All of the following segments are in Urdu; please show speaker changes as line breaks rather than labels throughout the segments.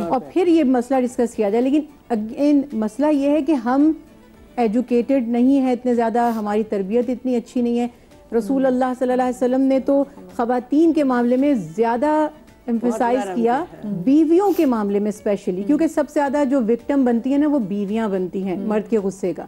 اور پھر یہ مسئلہ ڈسکس کیا جائے. لیکن اگین مسئلہ یہ ہے کہ ہم ایجوکیٹڈ نہیں ہے اتنے زیادہ, ہماری تربیت اتنی اچھی نہیں ہے. رسول اللہ صلی اللہ علیہ وسلم نے تو خواتین کے معاملے میں زیادہ ایمفیسائز کیا, بیویوں کے معاملے میں اسپیشلی, کیونکہ سب سے زیادہ جو وکٹم بنتی ہیں نا وہ بیویاں بنتی ہیں مرد کے غصے کا.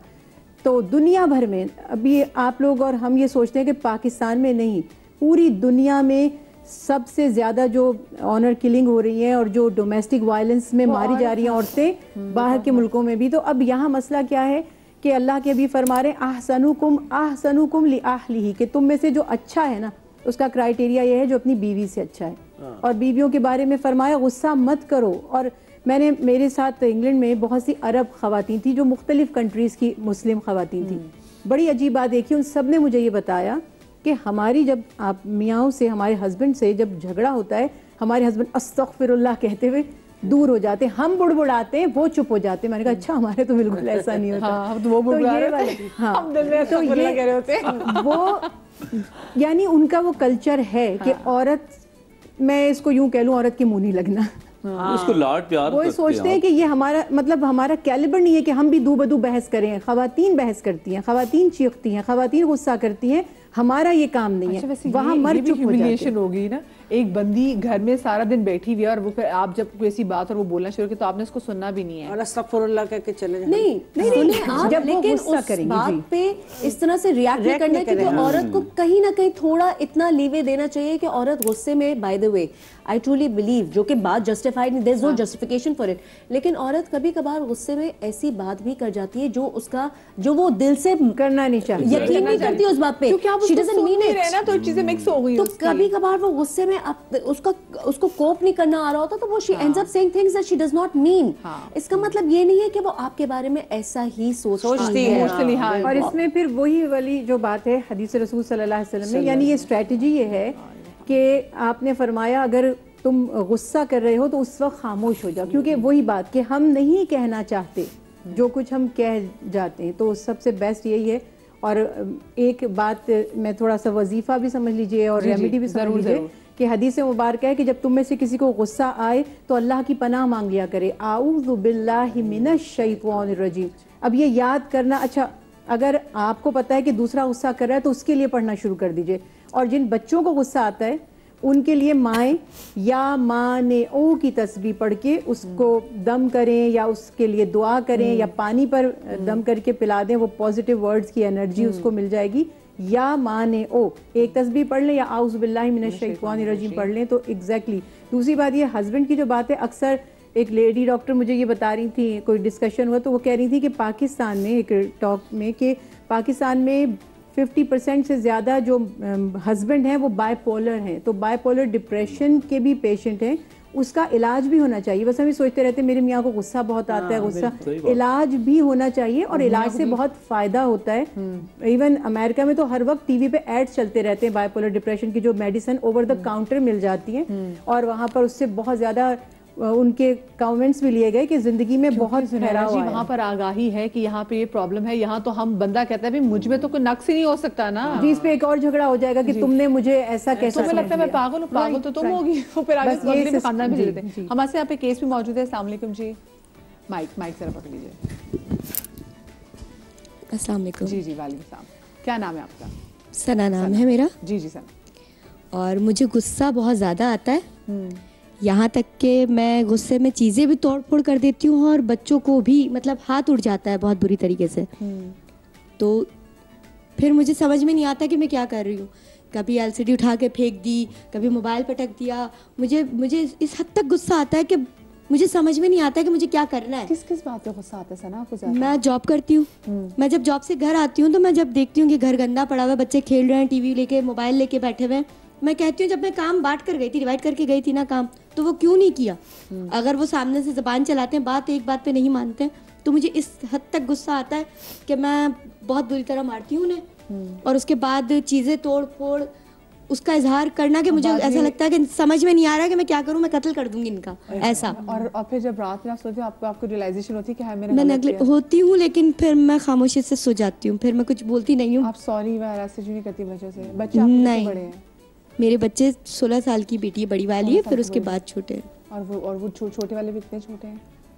تو دنیا بھر میں ابھی آپ لوگ اور ہم یہ سوچتے ہیں کہ پاکستان میں نہیں, پوری دنیا میں سب سے زیادہ جو آنر کلنگ ہو رہی ہے اور جو ڈومیسٹک وائلنس میں ماری جا رہی ہیں عورتیں باہر کے ملکوں میں بھی. تو اب یہاں مسئلہ کیا ہے کہ اللہ کے بھی فرما رہے احسنکم لأہلہ, کہ تم میں سے جو اچھا ہے نا اس کا کرائیٹیریا یہ ہے جو اپنی بیوی سے اچھا ہے. اور بیویوں کے بارے میں فرمایا غصہ مت کرو. اور میں نے میرے ساتھ انگلینڈ میں بہت سی عرب خواتین تھیں جو مختلف کنٹریز کی مسلم خواتین تھیں. بڑی عجیب بات دیکھی, ان سب نے مجھے یہ بتایا کہ ہماری جب آپ میاں سے, ہمارے ہسبینڈ سے جب جھگڑا ہوتا ہے, ہمارے ہسبینڈ استغفر اللہ کہتے ہوئے دور ہو جاتے ہیں, ہم بڑبڑاتے ہیں, وہ چپ ہو جاتے ہیں. میں نے کہا اچھا ہمارے تو بالکل ایسا نہیں ہوتا. وہ یعنی ان کا وہ کلچر ہے کہ عورت, میں اس کو یوں کہہ لوں, عورت کے منہ نہیں لگنا.
اس کو لاڈ پیار
وہ سوچتے ہیں کہ یہ ہمارا مطلب ہمارا کیلیبر نہیں ہے کہ ہم بھی دو بدو بحث کریں. خواتین بحث کرتی ہیں, خواتین چیختی ہیں, خواتین غصہ کرتی ہیں, ہمارا یہ کام نہیں ہے. وہاں مرد چپ ہو جاتے ہیں.
ہوگی نا, ایک بندی گھر میں سارا دن بیٹھی ہوئی ہے اور وہ پھر آپ جب کوئی ایسی بات اور وہ بولنا شروع کی تو آپ نے اس کو سننا بھی نہیں ہے,
اور استغفر اللہ کہہ کے چلے جائیں.
نہیں آپ لیکن اس بات پہ اس طرح سے ریاکٹ نہیں کرنا, کیونکہ عورت کو کہیں نہ کہیں تھوڑا اتنا لیوے دینا چاہیے کہ عورت غصے میں, by the way I truly believe, جو کہ بات جسٹیفائڈ نہیں, there's no justification for it, لیکن عورت کبھی کبھار غصے میں ایسی بات بھی کر جاتی ہے جو اس کا, جو وہ دل سے
کرنا نہیں چاہتی,
یقین نہیں کرتی اس بات پہ, she doesn't mean it,
تو چیزیں مکس ہو گئی.
تو کبھی کبھار وہ غصے میں اس کو کوپ نہیں کرنا آ رہا ہوتا تو وہ she ends up saying things that she does not mean. اس کا مطلب یہ نہیں ہے کہ وہ آپ کے بارے میں ایسا ہی سوچتی ہے.
اور اس میں پھر وہی والی جو بات ہے حدیث رسول صلی اللہ علیہ وسلم میں, یعنی یہ اسٹریٹجی یہ ہے کہ آپ نے فرمایا اگر تم غصہ کر رہے ہو تو اس وقت خاموش ہو جاؤ, کیونکہ وہی بات کہ ہم نہیں کہنا چاہتے جو کچھ ہم کہہ جاتے ہیں. تو سب سے بیسٹ یہی ہے. اور ایک بات میں تھوڑا سا وظیفہ بھی سمجھ لیجئے اور ریمیڈی بھی سمجھ لیجئے کہ حدیث مبارکہ ہے کہ جب تم میں سے کسی کو غصہ آئے تو اللہ کی پناہ مانگ لیا کرے, اعوذ باللہ من الشیطان الرجیم. اب یہ یاد کرنا, اچھا اگر آپ کو پتہ ہے کہ دوسرا غصہ کر رہا ہے تو اس کے لیے پڑھنا شروع کر دیجئے. اور جن بچوں کو غصہ آتا ہے ان کے لیے مائیں یا ماں نے او کی تسبیح پڑھ کے اس کو دم کریں یا اس کے لیے دعا کریں یا پانی پر دم کر کے پلا دیں, وہ پازیٹیو ورڈز کی انرجی اس کو مل جائے گی. یا ماں نے او ایک تسبیح پڑھ لیں یا اعوذ باللہ من الشیطان الرجیم پڑھ لیں. تو ایگزیکٹلی دوسری بات یہ ہسبینڈ کی جو بات ہے, اکثر ایک لیڈی ڈاکٹر مجھے یہ بتا رہی تھی, کوئی ڈسکشن ہوا تو وہ کہہ رہی تھی کہ پاکستان میں ایک ٹاک میں کہ پاکستان میں 50% سے زیادہ جو ہسبینڈ ہیں وہ بائی پولر ہیں. تو بائی پولر ڈپریشن کے بھی پیشنٹ ہیں, اس کا علاج بھی ہونا چاہیے. بس ہم یہ سوچتے رہتے ہیں میرے میاں کو غصہ بہت آتا ہے, غصہ, علاج بھی ہونا چاہیے اور علاج سے بہت فائدہ ہوتا ہے. ایون امریکہ میں تو ہر وقت ٹی وی پہ ایڈ چلتے رہتے ہیں بائی پولر ڈپریشن کی, جو میڈیسن اوور دا کاؤنٹر مل جاتی ہیں, اور وہاں پر اس سے بہت زیادہ ان کے کامنٹس بھی لیے گئے کہ زندگی میں بہت ٹھہراؤ ہے.
وہاں پر آگاہی ہے کہ یہاں پہ یہ پرابلم ہے. یہاں تو ہم بندہ کہتا ہے مجھ میں تو کوئی نقص ہی نہیں ہو سکتا نا,
جی اس پہ ایک اور جھگڑا ہو جائے گا کہ تم نے مجھے ایسا کیسا,
تمہیں لگتا ہے میں پاگل ہوں, پاگل تو تم ہوگی. پھر آگے اگلے میں خاندان بھی لیتے ہیں. ہمارے سے یہاں پہ کیس بھی موجود ہے. السلام علیکم جی, مائک ذرا پکڑ لیجیے.
السلام علیکم.
جی وعلیکم السلام. کیا نام ہے آپ کا؟
ثنا نام ہے میرا.
جی ثنا.
اور مجھے غصہ بہت زیادہ آتا ہے, یہاں تک کہ میں غصے میں چیزیں بھی توڑ پھوڑ کر دیتی ہوں اور بچوں کو بھی مطلب ہاتھ اڑ جاتا ہے بہت بری طریقے سے. تو پھر مجھے سمجھ میں نہیں آتا کہ میں کیا کر رہی ہوں. کبھی ایل سی ڈی اٹھا کے پھینک دی, کبھی موبائل پٹک دیا. مجھے اس حد تک غصہ آتا ہے کہ مجھے سمجھ میں نہیں آتا کہ مجھے کیا کرنا ہے.
کس بات پہ غصہ آتا ہے ثنا آپ کو؟
میں جاب کرتی ہوں. میں جب جاب سے گھر آتی ہوں تو میں جب دیکھتی ہوں کہ گھر گندا پڑا ہوا ہے, بچے کھیل رہے ہیں, ٹی وی لے کے, موبائل لے کے بیٹھے ہوئے ہیں, میں کہتی ہوں جب میں کام بانٹ کر گئی تھی, ڈیوائڈ کر کے گئی تھی نا کام, تو وہ کیوں نہیں کیا؟ اگر وہ سامنے سے زبان چلاتے ہیں, ایک بات پہ نہیں مانتے ہیں, تو مجھے اس حد تک غصہ آتا ہے کہ میں بہت بری طرح مارتی ہوں انہیں. اور اس کے بعد چیزیں توڑ پھوڑ اس کا اظہار کرنا کہ مجھے ایسا لگتا ہے کہ سمجھ میں نہیں آ رہا کہ میں کیا کروں, میں قتل کر دوں گی ان کا, ایسا.
اور پھر جب رات میں آپ سوتے ہو آپ کو ریئلائزیشن ہوتی ہے کہ
میں ہوتی ہوں, لیکن پھر میں خاموشی سے سو جاتی ہوں, پھر میں کچھ بولتی نہیں ہوں.
آپ سوری وغیرہ سے جو نہیں کرتی بچوں سے؟ بچے نہیں,
میرے بچے 16 سال کی بیٹی ہے بڑی والی ہے, پھر اس کے بعد چھوٹے.
اور وہ چھوٹے والے بھی کتنے چھوٹے ہیں؟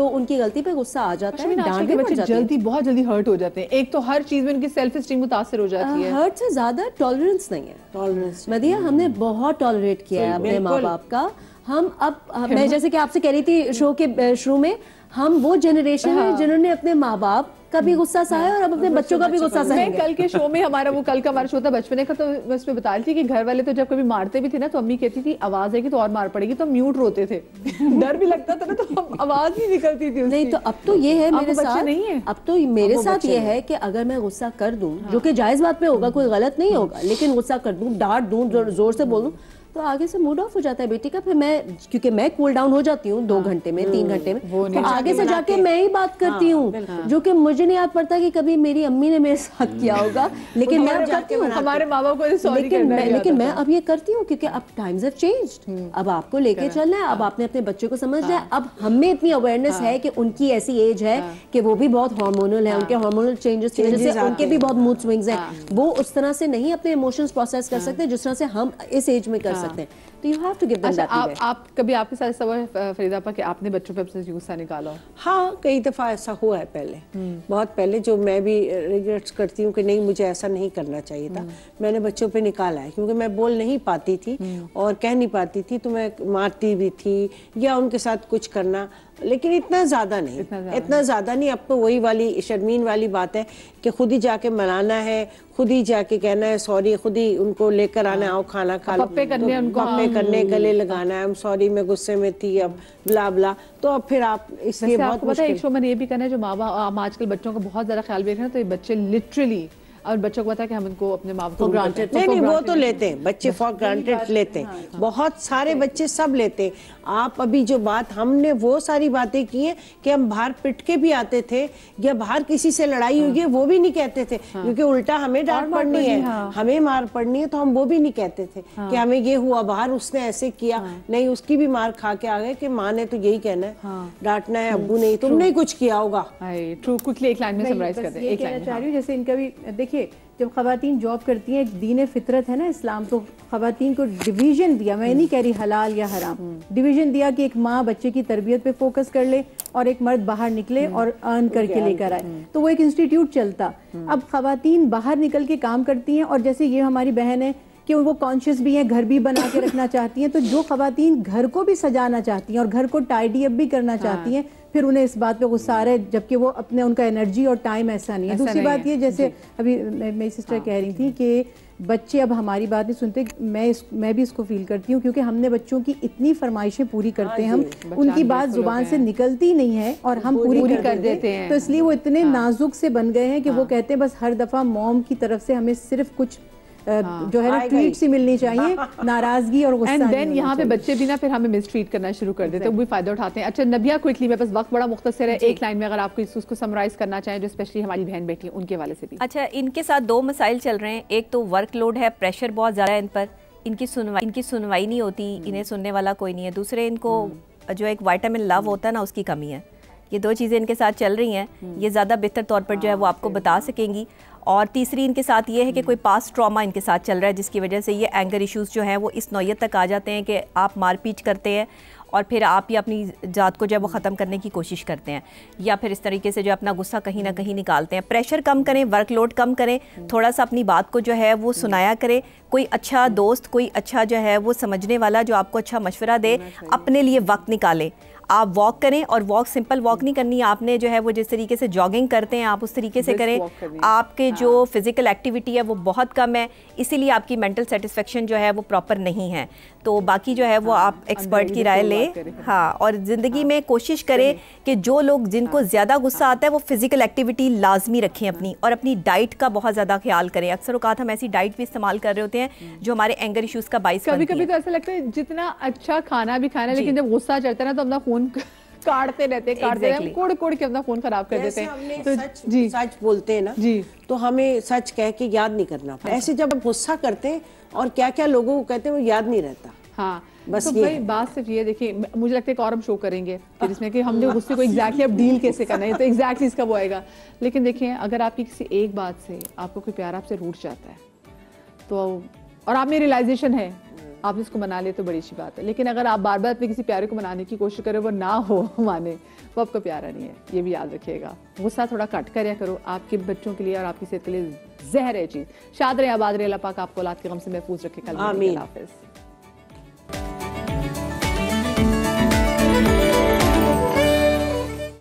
تو ان کی غلطی پہ غصہ آ جاتا ہے, ڈانٹ بھی پڑ جاتی ہے.
جلدی بہت جلدی ہرٹ ہو جاتے ہیں, ایک تو ہر چیز میں ان کی سیلف اسٹیم متاثر ہو جاتی ہے.
ہرٹ سے زیادہ ٹالرنس نہیں ہے. ٹالرنس مدیہ ہم نے بہت ٹالریٹ کیا ہے اپنے ماں باپ کا. ہم اب میں جیسے کہ آپ سے کہہ رہی تھی شو کے شروع میں, ہم وہ جنریشن ہے جنہوں نے اپنے ماں باپ کا بھی غصہ سہا اور اب اپنے بچوں کا بھی غصہ سہیں گے.
کل کے شو میں ہمارا وہ کل کا ہمارا شو تھا بچپنے کا, تو میں اس میں بتا رہی تھی کہ گھر والے تو جب کبھی مارتے بھی تھے نا تو امی کہتی تھی آواز ہے کہ تو اور مار پڑے گی, تو میوٹ روتے تھے, ڈر بھی لگتا تھا نا تو آواز نہیں نکلتی تھی.
نہیں تو اب تو یہ ہے میرے ساتھ, اب تو میرے ساتھ یہ ہے کہ اگر میں غصہ کر دوں, جو کہ جائز بات پہ ہوگا, کوئی غلط نہیں ہوگا, لیکن غصہ کر دوں, ڈانٹ دوں, زور سے بولوں, تو آگے سے موڈ آف ہو جاتا ہے بیٹی کا. پھر میں کیونکہ میں کول ڈاؤن ہو جاتی ہوں 2 گھنٹے میں 3 گھنٹے میں, تو آگے سے جا کے میں ہی بات کرتی ہوں, جو کہ مجھے نہیں یاد پڑتا کہ کبھی میری امی نے میرے ساتھ کیا ہوگا, لیکن میں کرتی ہوں.
ہمارے ماں باپ کو سوری کرنا ہے,
لیکن میں اب یہ کرتی ہوں کیونکہ اب ٹائمز ہیو چینجڈ, اب آپ کو لے کے چلنا ہے, اب آپ نے اپنے بچے کو سمجھنا ہے. اب ہم میں اتنی اویئرنیس ہے کہ ان کی ایسی ایج ہے کہ وہ بھی بہت ہارمونل ہے, ان کے ہارمونل چینجز کی وجہ سے ان کے بھی بہت موڈ سوئنگز ہیں, وہ اس طرح سے نہیں اپنے ایموشنز پروسیس کر سکتے جس طرح سے ہم اس ایج میں کر سکتے ہیں. تو you have to give them that leeway.
آپ کبھی آپ کے ساتھ ایسا ہوا ہے فریدہ آپا کہ آپ نے بچوں پہ اپنے غصہ نکالا ہو؟
ہاں کئی دفعہ ایسا ہوا ہے پہلے, بہت پہلے, جو میں بھی ریگریٹس کرتی ہوں کہ نہیں مجھے ایسا نہیں کرنا چاہیے تھا. میں نے بچوں پہ نکالا ہے کیونکہ میں بول نہیں پاتی تھی اور کہہ نہیں پاتی تھی, تو میں مارتی بھی تھی یا ان کے ساتھ کچھ کرنا, لیکن اتنا زیادہ نہیں. اب تو وہی والی شرمین والی بات ہے کہ خود ہی جا کے منانا ہے, خود ہی جا کے کہنا ہے سوری, خود ہی ان کو لے کر آنا ہے, آؤ کھانا کھا لو, پپے کرنے, گلے لگانا ہے, سوری میں غصے میں تھی, اب بلا بلا. تو اب پھر آپ اس لیے بہت
مشکل. ایک شو میں نے یہ بھی کہنا ہے, جو ماں باپ آج کل بچوں کا بہت زیادہ خیال بھی رکھنا, تو یہ بچے لٹرلی, اور بچوں کو پتا ہے کہ ہم ان کو اپنے ماں باپ کو
گرانٹیڈ نہیں, وہ تو لیتے ہیں بچے, فار گرانٹیڈ لیتے ہیں, بہت سارے بچے سب لیتے ہیں. آپ ابھی جو بات, ہم نے وہ ساری باتیں کی ہیں کہ ہم باہر پٹ کے بھی آتے تھے, یا باہر کسی سے لڑائی ہوئی ہے وہ بھی نہیں کہتے تھے, کیونکہ الٹا ہمیں ڈانٹ پڑنی ہے, ہمیں مار پڑنی ہے, تو ہم وہ بھی نہیں کہتے تھے کہ ہمیں یہ ہوا باہر, اس نے ایسے کیا, نہیں اس کی بھی مار کھا کے آ گئے کہ ماں نے تو یہی کہنا ہے, ڈانٹنا ہے, ابو نہیں, تم نے کچھ کیا ہوگا.
ٹرو, کوئکلی ایک لائن میں سمرائز کر دیں.
یہ کہنا چاہ رہی ہوں, جیسے ان کا بھی دیکھیے, جب خواتین جاب کرتی ہیں, ایک دین فطرت ہے نا اسلام, تو خواتین کو ڈویژن دیا, میں نہیں کہہ رہی حلال یا حرام, ڈویژن دیا کہ ایک ماں بچے کی تربیت پہ فوکس کر لے اور ایک مرد باہر نکلے اور ارن کر کے لے کر آئے, تو وہ ایک انسٹیٹیوٹ چلتا. اب خواتین باہر نکل کے کام کرتی ہیں, اور جیسے یہ ہماری بہن ہے کہ وہ کانشیس بھی ہیں, گھر بھی بنا کے رکھنا چاہتی ہیں, تو جو خواتین گھر کو بھی سجانا چاہتی ہیں اور گھر کو ٹائڈی اپ بھی کرنا چاہتی ہیں, پھر انہیں اس بات پہ غصہ آ رہا ہے, جبکہ وہ اپنے ان کا انرجی اور ٹائم ایسا نہیں ہے. دوسری بات یہ, جیسے ابھی میری سسٹر کہہ رہی تھی کہ بچے اب ہماری بات نہیں سنتے, میں بھی اس کو فیل کرتی ہوں, کیونکہ ہم نے بچوں کی اتنی فرمائشیں پوری کرتے ہیں, ہم ان کی بات زبان سے نکلتی نہیں ہے اور ہم پوری کر دیتے ہیں, تو اس لیے وہ اتنے نازک سے بن گئے ہیں کہ وہ کہتے ہیں بس ہر دفعہ موم کی طرف سے ہمیں صرف کچھ جو ہے نا ٹویٹ سی ملنی چاہیے, ناراضگی اور غصہ.
اینڈ دین یہاں پہ بچے بھی نا پھر ہمیں مس ٹریٹ کرنا شروع کر دیتے ہیں, وہ بھی فائدہ اٹھاتے ہیں. اچھا نبیہ, کوئکلی, میرے پاس وقت بڑا مختصر ہے, ایک لائن میں اگر آپ اس کو سمرائز کرنا چاہیں, جو اسپیشلی ہماری بہن بیٹی ہیں ان کے حوالے سے بھی.
اچھا, ان کے ساتھ 2 مسائل چل رہے ہیں. ایک تو ورک لوڈ ہے, پریشر بہت زیادہ ہے ان پر, ان کی سنوائی نہیں ہوتی, انہیں سننے والا کوئی نہیں ہے. دوسرے, ان کو جو ایک وائٹامن لو ہوتا ہے نا, اس کی کمی ہے. یہ 2 چیزیں ان کے ساتھ چل رہی ہیں, یہ زیادہ بہتر طور پر جو ہے وہ آپ کو بتا سکیں گی. اور تیسری ان کے ساتھ یہ ہے کہ کوئی پاسٹ ٹراما ان کے ساتھ چل رہا ہے, جس کی وجہ سے یہ اینگر ایشوز جو ہیں وہ اس نوعیت تک آ جاتے ہیں کہ آپ مار پیٹ کرتے ہیں اور پھر آپ ہی اپنی ذات کو جو ہے وہ ختم کرنے کی کوشش کرتے ہیں, یا پھر اس طریقے سے جو اپنا غصہ کہیں نہ کہیں نکالتے ہیں. پریشر کم کریں, ورک لوڈ کم کریں, تھوڑا سا اپنی بات کو جو ہے وہ سنایا کریں. کوئی اچھا دوست, کوئی اچھا جو ہے وہ سمجھنے والا جو آپ کو اچھا مشورہ دے, اپنے لیے وقت نکالیں. آپ واک کریں, اور واک سمپل واک نہیں کرنی آپ نے, جو ہے وہ جس طریقے سے جاگنگ کرتے ہیں آپ اس طریقے سے کریں. آپ کے جو فزیکل ایکٹیویٹی ہے وہ بہت کم ہے, اسی لیے آپ کی مینٹل سیٹسفیکشن جو ہے وہ پراپر نہیں ہے. تو باقی جو ہے وہ آپ ایکسپرٹ کی رائے لیں. ہاں, اور زندگی میں کوشش کریں کہ جو لوگ جن کو زیادہ غصہ آتا ہے وہ فزیکل ایکٹیویٹی لازمی رکھیں اپنی, اور اپنی ڈائٹ کا بہت زیادہ خیال کریں. اکثر اوقات ہم ایسی ڈائٹ بھی استعمال کر رہے ہوتے ہیں جو ہمارے اینگر ایشوز کا باعث بنتی ہے.
کبھی کبھی تو ایسا لگتا ہے جتنا اچھا کھانا بھی کھانا ہے, لیکن جب غصہ چڑھتا ہے نا تو اپنا خون کاٹتے رہتے ہیں, کوڑ کے اپنا خون خراب کر دیتے ہیں.
سچ بولتے ہیں نا, تو ہمیں سچ کہہ کے یاد نہیں کرنا. ایسے جب غصہ کرتے ہیں اور کیا کیا لوگوں کو کہتے ہیں وہ یاد نہیں رہتا.
ہاں, بس بھائی بات صرف یہ دیکھیے, مجھے لگتا ہے ایک اور ہم شو کریں گے پھر اس میں کہ ہم نے غصے کو ایگزیکٹلی اب ڈیل کیسے کرنا ہے, تو ایگزیکٹلی اس کا وہ آئے گا. لیکن دیکھیں, اگر آپ کی کسی ایک بات سے آپ کو کوئی پیار آپ سے روٹ جاتا ہے, تو اور آپ میں ریئلائزیشن ہے آپ نے اس کو منا لے تو بڑی اچھی بات ہے. لیکن اگر آپ بار بار اپنے کسی پیارے کو منانے کی کوشش کریں وہ نہ ہو مانے, وہ آپ کا پیارا نہیں ہے, یہ بھی یاد رکھیے گا. غصہ تھوڑا کٹ کریا کرو, آپ کے بچوں کے لیے اور آپ کی صحت کے لیے زہر ہے چیز. شاد رہے, آباد رہے, اللہ پاک آپ کو اولاد کے غم سے محفوظ رکھے. کل ملیں گے. اللہ حافظ.